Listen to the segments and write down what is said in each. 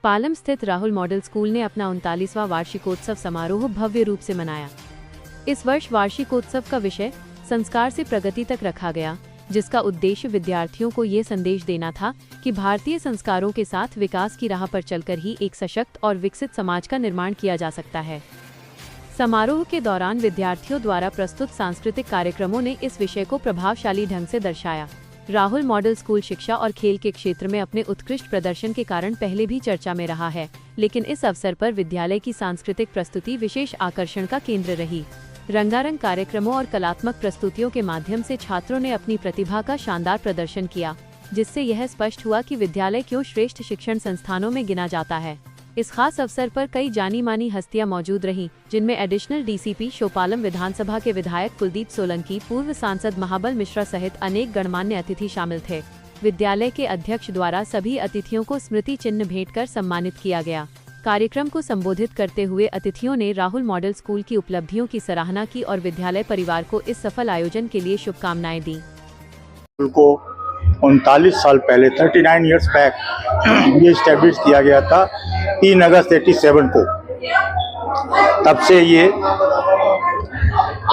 पालम स्थित Rahul model school ने अपना 39वां वार्षिकोत्सव समारोह भव्य रूप से मनाया। इस वर्ष वार्षिकोत्सव का विषय संस्कार से प्रगति तक रखा गया, जिसका उद्देश्य विद्यार्थियों को ये संदेश देना था कि भारतीय संस्कारों के साथ विकास की राह पर चलकर ही एक सशक्त और विकसित समाज का निर्माण किया जा सकता है। समारोह के दौरान विद्यार्थियों द्वारा प्रस्तुत सांस्कृतिक कार्यक्रमों ने इस विषय को प्रभावशाली ढंग से दर्शाया। राहुल मॉडल स्कूल शिक्षा और खेल के क्षेत्र में अपने उत्कृष्ट प्रदर्शन के कारण पहले भी चर्चा में रहा है, लेकिन इस अवसर पर विद्यालय की सांस्कृतिक प्रस्तुति विशेष आकर्षण का केंद्र रही। रंगारंग कार्यक्रमों और कलात्मक प्रस्तुतियों के माध्यम से छात्रों ने अपनी प्रतिभा का शानदार प्रदर्शन किया, जिससे यह स्पष्ट हुआ कि विद्यालय क्यों श्रेष्ठ शिक्षण संस्थानों में गिना जाता है। इस खास अवसर पर कई जानी मानी हस्तियां मौजूद रहीं, जिनमें एडिशनल डीसीपी शोपालम विधानसभा के विधायक कुलदीप सोलंकी, पूर्व सांसद महाबल मिश्रा सहित अनेक गणमान्य अतिथि शामिल थे। विद्यालय के अध्यक्ष द्वारा सभी अतिथियों को स्मृति चिन्ह भेंट कर सम्मानित किया गया। कार्यक्रम को संबोधित करते हुए अतिथियों ने राहुल मॉडल स्कूल की उपलब्धियों की सराहना की और विद्यालय परिवार को इस सफल आयोजन के लिए शुभकामनाएं दी। 39 साल पहले 39 इयर्स बैक ये स्टैब्लिश किया गया था 3 अगस्त 87 को। तब से ये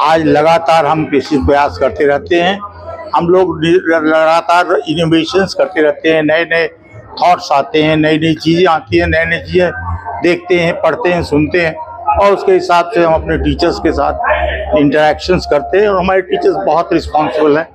आज लगातार हम प्रयास करते रहते हैं। हम लोग लगातार इनोवेशंस करते रहते हैं, नए नए थॉट्स आते हैं, नई नई चीज़ें आती हैं, नई नई चीज़ें देखते हैं, पढ़ते हैं, सुनते हैं और उसके हिसाब से हम अपने टीचर्स के साथ इंटरेक्शंस करते हैं। और हमारे टीचर्स बहुत रिस्पॉन्सिबल हैं,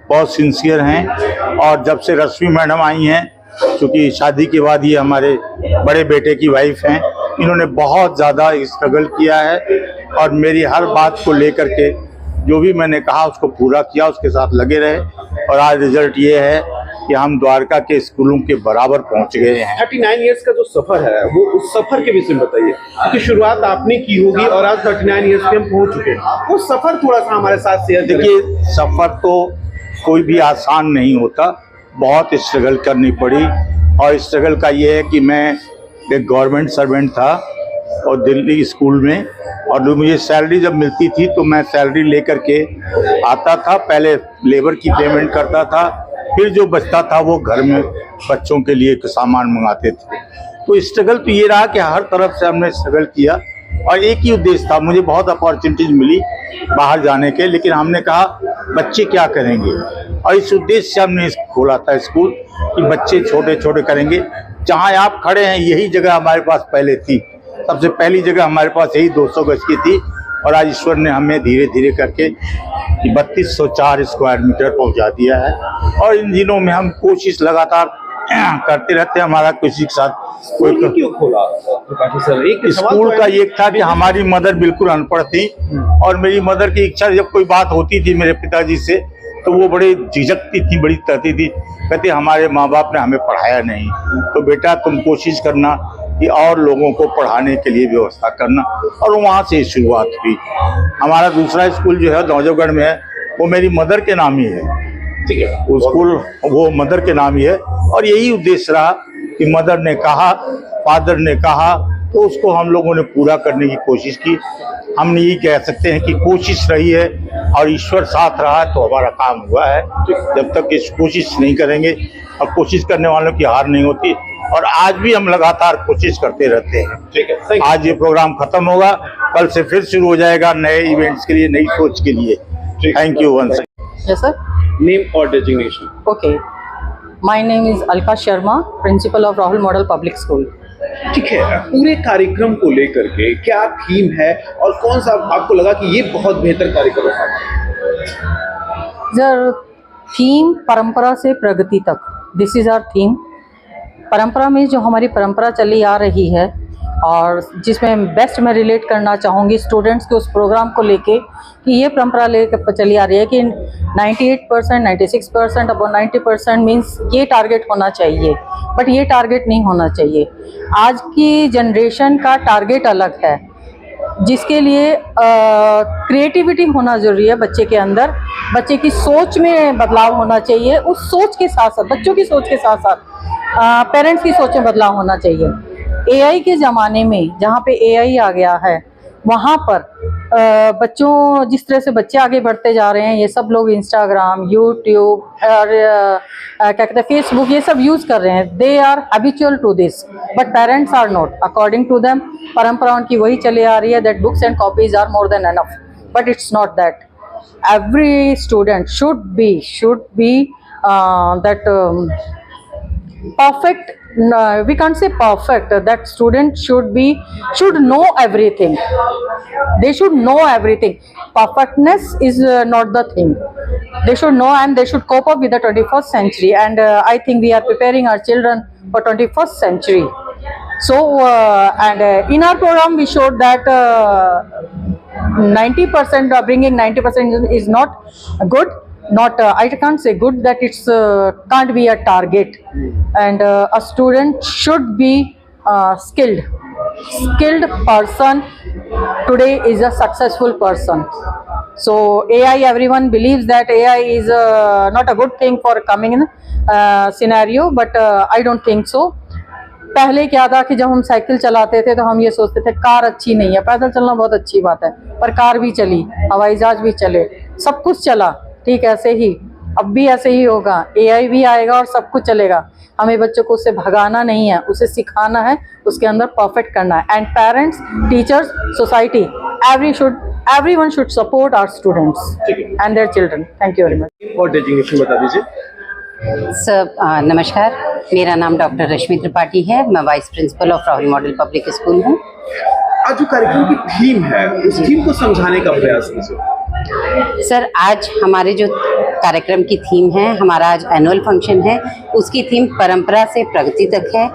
बहुत सिंसियर हैं। और जब से रश्मि मैडम आई हैं, क्योंकि शादी के बाद ये हमारे बड़े बेटे की वाइफ हैं, इन्होंने बहुत ज़्यादा स्ट्रगल किया है और मेरी हर बात को लेकर के जो भी मैंने कहा उसको पूरा किया, उसके साथ लगे रहे। और आज रिजल्ट ये है कि हम द्वारका के स्कूलों के बराबर पहुंच गए हैं। 39 इयर्स का जो सफर है वो उस सफर के विषय में बताइए, क्योंकि शुरुआत आपने की होगी और आज 39 इयर्स पे हम पहुंच चुके हैं। वो सफर थोड़ा सा हमारे साथ शेयर करें। देखिए, सफर तो कोई भी आसान नहीं होता, बहुत स्ट्रगल करनी पड़ी। और स्ट्रगल का ये है कि मैं एक गवर्नमेंट सर्वेंट था और दिल्ली स्कूल में, और मुझे सैलरी जब मिलती थी तो मैं सैलरी लेकर के आता था। पहले लेबर की पेमेंट करता था, फिर जो बचता था वो घर में बच्चों के लिए सामान मंगाते थे। तो स्ट्रगल तो ये रहा कि हर तरफ से हमने स्ट्रगल किया और एक ही उद्देश्य था। मुझे बहुत अपॉर्चुनिटीज मिली बाहर जाने के, लेकिन हमने कहा बच्चे क्या करेंगे, और इस उद्देश्य से हमने खोला था स्कूल कि बच्चे छोटे छोटे करेंगे। जहाँ आप खड़े हैं यही जगह हमारे पास पहले थी, सबसे पहली जगह हमारे पास यही 200 गज की थी। और आज ईश्वर ने हमें धीरे धीरे करके 3204 स्क्वायर मीटर पहुंचा दिया है। और इन दिनों में हम कोशिश लगातार करते रहते हैं। हमारा किसी के साथ कोई क्यों खोला सर? एक स्कूल का ये था कि हमारी मदर बिल्कुल अनपढ़ थी और मेरी मदर की इच्छा, जब कोई बात होती थी मेरे पिताजी से तो वो बड़ी झिझकती थी, बड़ी कहती थी, कहते हमारे माँ बाप ने हमें पढ़ाया नहीं, तो बेटा तुम कोशिश करना कि और लोगों को पढ़ाने के लिए व्यवस्था करना। और वहाँ से शुरुआत हुई। हमारा दूसरा स्कूल जो है नौजगढ़ में है, वो मेरी मदर के नाम ही है। ठीक है, वो स्कूल वो मदर के नाम ही है। और यही उद्देश्य रहा कि मदर ने कहा, फादर ने कहा, तो उसको हम लोगों ने पूरा करने की कोशिश की। हम यही कह सकते हैं कि कोशिश रही है और ईश्वर साथ रहा तो हमारा काम हुआ है। जब तक इस कोशिश नहीं करेंगे, और कोशिश करने वालों की हार नहीं होती, और आज भी हम लगातार कोशिश करते रहते हैं। ठीक है, आज ये प्रोग्राम खत्म होगा, कल से फिर शुरू हो जाएगा नए इवेंट्स के लिए, नई सोच के लिए। Thank you once. Yes, sir. Name और designation? Okay. My name is Alka Sharma, principal of Rahul Model Public School. ठीक है, पूरे कार्यक्रम को लेकर के क्या थीम है और कौन सा आपको लगा कि ये बहुत बेहतर कार्यक्रम है? सर, थीम परंपरा से प्रगति तक, दिस इज आवर थीम। परंपरा में जो हमारी परंपरा चली आ रही है और जिसमें बेस्ट मैं रिलेट करना चाहूँगी स्टूडेंट्स के उस प्रोग्राम को लेके कि ये परंपरा लेकर चली आ रही है कि 98%, 96% अब 90% मीन्स ये टारगेट होना चाहिए, बट ये टारगेट नहीं होना चाहिए। आज की जनरेशन का टारगेट अलग है, जिसके लिए क्रिएटिविटी होना ज़रूरी है बच्चे के अंदर। बच्चे की सोच में बदलाव होना चाहिए, उस सोच के साथ साथ बच्चों की सोच के साथ साथ पेरेंट्स की सोच में बदलाव होना चाहिए। एआई के ज़माने में जहाँ पे एआई आ गया है, वहाँ पर बच्चों जिस तरह से बच्चे आगे बढ़ते जा रहे हैं, ये सब लोग इंस्टाग्राम, यूट्यूब और क्या कहते हैं फेसबुक, ये सब यूज़ कर रहे हैं. They are habitual to this, but parents are not. According to them परंपरा उनकी वही चली आ रही है that books and copies are more than enough, but it's not that. Every student should be that perfect. We can't say perfect. That student should know everything. They should know everything. Perfectness is not the thing. They should know and they should cope up with the 21st century. And I think we are preparing our children for 21st century. So in our program we showed that 90% bringing 90% is not good. Not I can't say good, that it's can't be a target. And a student should be skilled person today is a successful person. So AI, everyone believes that AI is not a good thing for coming in scenario, but I don't think so. पहले क्या था कि जब हम cycle चलाते थे तो हम ये सोचते थे कार अच्छी नहीं है, पैदल चलना बहुत अच्छी बात है, पर कार भी चली, हवाई जहाज भी चले, सब कुछ चला. ठीक ऐसे ही अब भी ऐसे ही होगा, AI भी आएगा और सब कुछ चलेगा. हमें बच्चों को उससे भगाना नहीं है, उसे सिखाना है, उसके अंदर परफेक्ट करना है. And parents, teachers, society, everyone should support our students and their children. Thank you very much. और डेजिग्नेशन बता दीजिए. सर नमस्कार, मेरा नाम डॉक्टर रश्मि त्रिपाठी है. मैं vice principle of Rahul model public school हूँ. आज जो कार्यक्रम की थीम है, उस थीम को समझाने का प्रयास कीजिए. सर आज हमारे जो कार्यक्रम की थीम है, हमारा आज एनुअल फंक्शन है, उसकी थीम परंपरा से प्रगति तक है.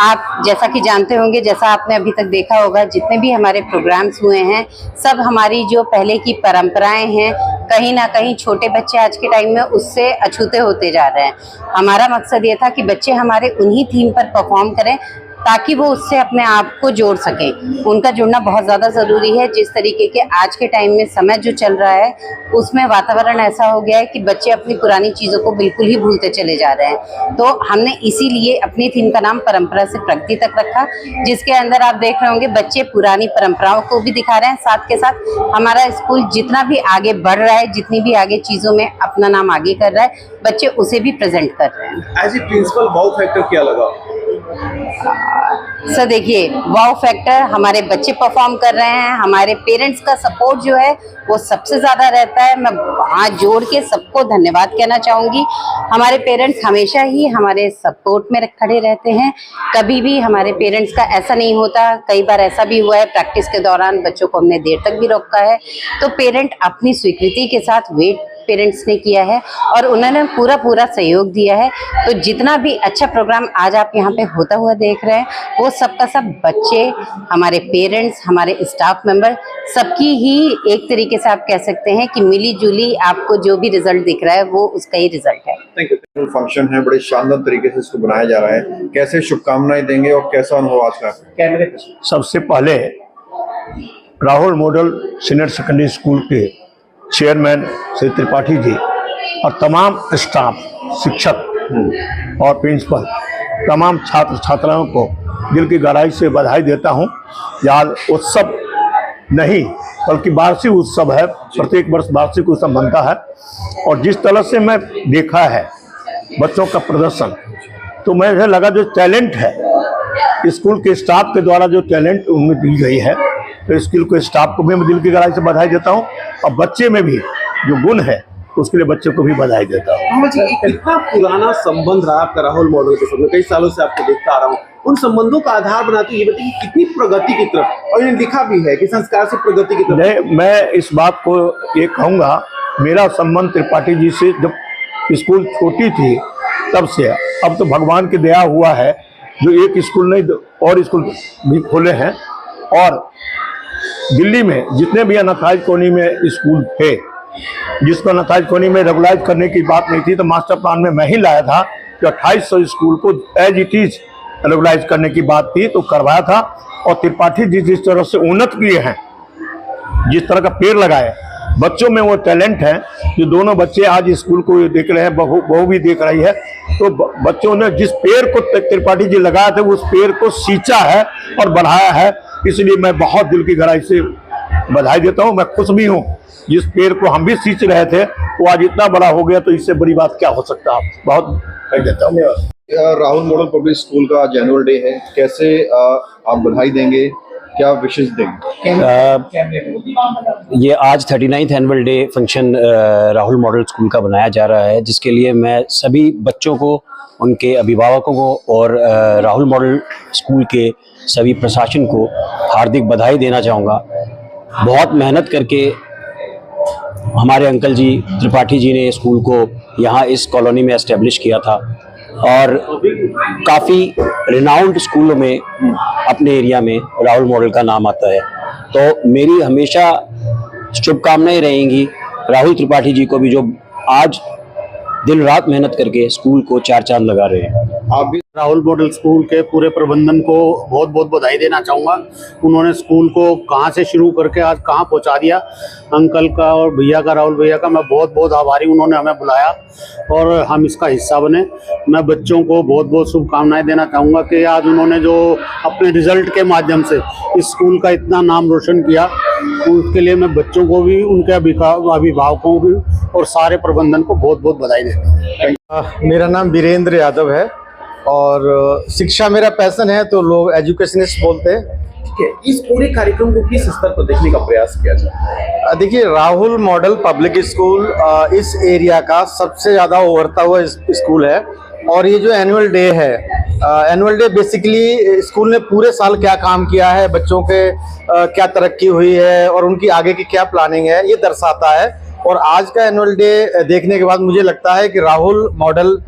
आप जैसा कि जानते होंगे, जैसा आपने अभी तक देखा होगा, जितने भी हमारे प्रोग्राम्स हुए हैं, सब हमारी जो पहले की परंपराएं हैं, कहीं ना कहीं छोटे बच्चे आज के टाइम में उससे अछूते होते जा रहे हैं. हमारा मकसद ये था कि बच्चे हमारे उन्हीं थीम पर परफॉर्म करें ताकि वो उससे अपने आप को जोड़ सकें. उनका जुड़ना बहुत ज़्यादा ज़रूरी है. जिस तरीके के आज के टाइम में समय जो चल रहा है, उसमें वातावरण ऐसा हो गया है कि बच्चे अपनी पुरानी चीज़ों को बिल्कुल ही भूलते चले जा रहे हैं. तो हमने इसीलिए अपनी थीम का नाम परंपरा से प्रगति तक रखा, जिसके अंदर आप देख रहे होंगे बच्चे पुरानी परंपराओं को भी दिखा रहे हैं, साथ के साथ हमारा स्कूल जितना भी आगे बढ़ रहा है, जितनी भी आगे चीज़ों में अपना नाम आगे कर रहा है, बच्चे उसे भी प्रेजेंट कर रहे हैं. As a principal wow factor क्या लगा? सर देखिए, वाव फैक्टर हमारे बच्चे परफॉर्म कर रहे हैं, हमारे पेरेंट्स का सपोर्ट जो है वो सबसे ज़्यादा रहता है. मैं हाथ जोड़ के सबको धन्यवाद कहना चाहूँगी. हमारे पेरेंट्स हमेशा ही हमारे सपोर्ट में खड़े रहते हैं. कभी भी हमारे पेरेंट्स का ऐसा नहीं होता. कई बार ऐसा भी हुआ है, प्रैक्टिस के दौरान बच्चों को हमने देर तक भी रोका है, तो पेरेंट अपनी स्वीकृति के साथ वेट पेरेंट्स ने किया है और उन्होंने पूरा सहयोग दिया है. तो जितना भी अच्छा प्रोग्राम आज आप यहाँ पे होता हुआ देख रहे हैं, वो सबका सब बच्चे, हमारे पेरेंट्स, हमारे स्टाफ मेंबर, सबकी ही एक तरीके से आप कह सकते हैं कि मिली जुली आपको जो भी रिजल्ट दिख रहा है वो उसका ही रिजल्ट है. Thank you. फंक्शन है, बड़े शानदार तरीके से इसको बनाया जा रहा है. कैसे शुभकामनाएं देंगे और कैसा अनुभव आज का? कैमरे सबसे पहले Rahul model senior secondary school के चेयरमैन श्री त्रिपाठी जी और तमाम स्टाफ, शिक्षक और प्रिंसिपल, तमाम छात्र छात्राओं को दिल की गहराई से बधाई देता हूं. यार उत्सव नहीं बल्कि वार्षिक उत्सव है, प्रत्येक वर्ष वार्षिक उत्सव बनता है. और जिस तरह से मैं देखा है बच्चों का प्रदर्शन, तो मुझे लगा जो टैलेंट है स्कूल के स्टाफ के द्वारा, जो टैलेंट उनमें दी गई है, तो स्कूल के स्टाफ को भी मैं दिल की गहराई से बधाई देता हूं. और बच्चे में भी जो गुण है उसके लिए बच्चे को भी बधाई देता हूं. कितना पुराना संबंध रहा आपका राहुल मॉडल के साथ? कई सालों से आपको देखता आ रहा हूँ. उन संबंधों का आधार बनाते ये बताइए कितनी प्रगति की तरफ, और इन्हें लिखा भी है कि संस्कार से प्रगति की तरफ. मैं इस बात को ये कहूँगा, मेरा संबंध त्रिपाठी जी से जब स्कूल छोटी थी तब से, अब तो भगवान की दया हुआ है जो एक स्कूल नहीं और स्कूल भी खोले हैं. और दिल्ली में जितने भी अनाथाइज कॉलोनी में स्कूल थे, जिसको अनाथाइज कॉलोनी में रेगुलाइज करने की बात नहीं थी, तो मास्टर प्लान में मैं ही लाया था कि 2800 स्कूल को एज इट इज रेगुलाइज करने की बात थी, तो करवाया था. और त्रिपाठी जी जिस तरह से उन्नत किए हैं, जिस तरह का पेड़ लगाए, बच्चों में वो टैलेंट है. जो दोनों बच्चे आज स्कूल को देख रहे हैं, बहू भी देख रही है, तो बच्चों ने जिस पेड़ को त्रिपाठी जी लगाए थे, उस पेड़ को सींचा है और बढ़ाया है. इसलिए मैं बहुत दिल की गहराई से बधाई देता हूँ। मैं खुश भी हूँ, जिस पेड़ को हम भी सींच रहे थे वो आज इतना बड़ा हो गया, तो इससे बड़ी बात क्या हो सकता है। बहुत बधाई देता हूँ। राहुल मॉडल पब्लिक स्कूल का आज एनुअल डे है, कैसे आप बधाई देंगे, क्या विशेष देंगे? ये आज 39th annual day function Rahul model school का बनाया जा रहा है, जिसके लिए मैं सभी बच्चों को, उनके अभिभावकों को और राहुल मॉडल स्कूल के सभी प्रशासन को हार्दिक बधाई देना चाहूँगा। बहुत मेहनत करके हमारे अंकल जी त्रिपाठी जी ने स्कूल को यहाँ इस कॉलोनी में एस्टेब्लिश किया था और काफ़ी रिनाउंड स्कूलों में अपने एरिया में राहुल मॉडल का नाम आता है। तो मेरी हमेशा शुभकामनाएं रहेंगी राहुल त्रिपाठी जी को भी, जो आज दिन रात मेहनत करके स्कूल को चार चांद लगा रहे हैं। आप भी राहुल मॉडल स्कूल के पूरे प्रबंधन को बहुत बहुत बधाई देना चाहूँगा। उन्होंने स्कूल को कहाँ से शुरू करके आज कहाँ पहुँचा दिया। अंकल का और भैया का, राहुल भैया का मैं बहुत बहुत आभारी, उन्होंने हमें बुलाया और हम इसका हिस्सा बने। मैं बच्चों को बहुत बहुत शुभकामनाएं देना चाहूँगा कि आज उन्होंने जो अपने रिजल्ट के माध्यम से इस स्कूल का इतना नाम रोशन किया, उसके लिए मैं बच्चों को भी, उनके अभिभावकों को भी और सारे प्रबंधन को बहुत बहुत बधाई देता हूँ। मेरा नाम वीरेंद्र यादव है और शिक्षा मेरा पैशन है, तो लोग एजुकेशनिस्ट बोलते हैं। इस पूरे कार्यक्रम को किस स्तर पर देखने का प्रयास किया जाए? देखिए, राहुल मॉडल पब्लिक स्कूल इस एरिया का सबसे ज़्यादा उभरता हुआ स्कूल है। और ये जो एनुअल डे है, एनुअल डे बेसिकली स्कूल ने पूरे साल क्या काम किया है, बच्चों के क्या तरक्की हुई है और उनकी आगे की क्या प्लानिंग है, ये दर्शाता है। और आज का एनुअल डे देखने के बाद मुझे लगता है कि राहुल मॉडल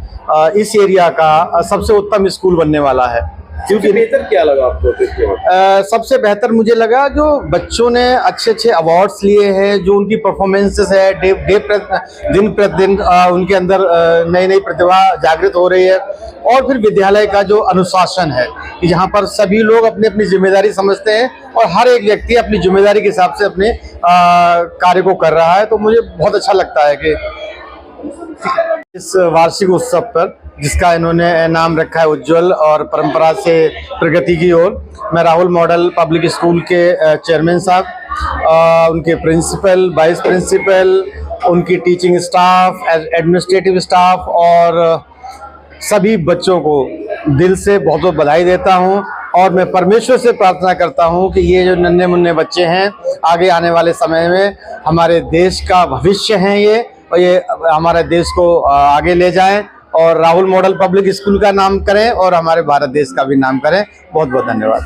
इस एरिया का सबसे उत्तम स्कूल बनने वाला है। क्योंकि बेहतर क्या लगा आपको? सबसे बेहतर मुझे लगा जो बच्चों ने अच्छे अच्छे अवार्ड्स लिए हैं, जो उनकी परफॉर्मेंसेस है, दिन प्रतिदिन उनके अंदर नई नई प्रतिभा जागृत हो रही है। और फिर विद्यालय का जो अनुशासन है कि जहाँ पर सभी लोग अपनी अपनी जिम्मेदारी समझते हैं और हर एक व्यक्ति अपनी जिम्मेदारी के हिसाब से अपने कार्य को कर रहा है। तो मुझे बहुत अच्छा लगता है कि इस वार्षिक उत्सव पर, जिसका इन्होंने नाम रखा है उज्जवल और परंपरा से प्रगति की ओर, मैं राहुल मॉडल पब्लिक स्कूल के चेयरमैन साहब, उनके प्रिंसिपल, वाइस प्रिंसिपल, उनकी टीचिंग स्टाफ, एडमिनिस्ट्रेटिव स्टाफ और सभी बच्चों को दिल से बहुत बहुत बधाई देता हूं। और मैं परमेश्वर से प्रार्थना करता हूं कि ये जो नन्हे मुन्ने बच्चे हैं, आगे आने वाले समय में हमारे देश का भविष्य हैं ये, और ये हमारे देश को आगे ले जाएं और राहुल मॉडल पब्लिक स्कूल का नाम करें और हमारे भारत देश का भी नाम करें। बहुत बहुत धन्यवाद।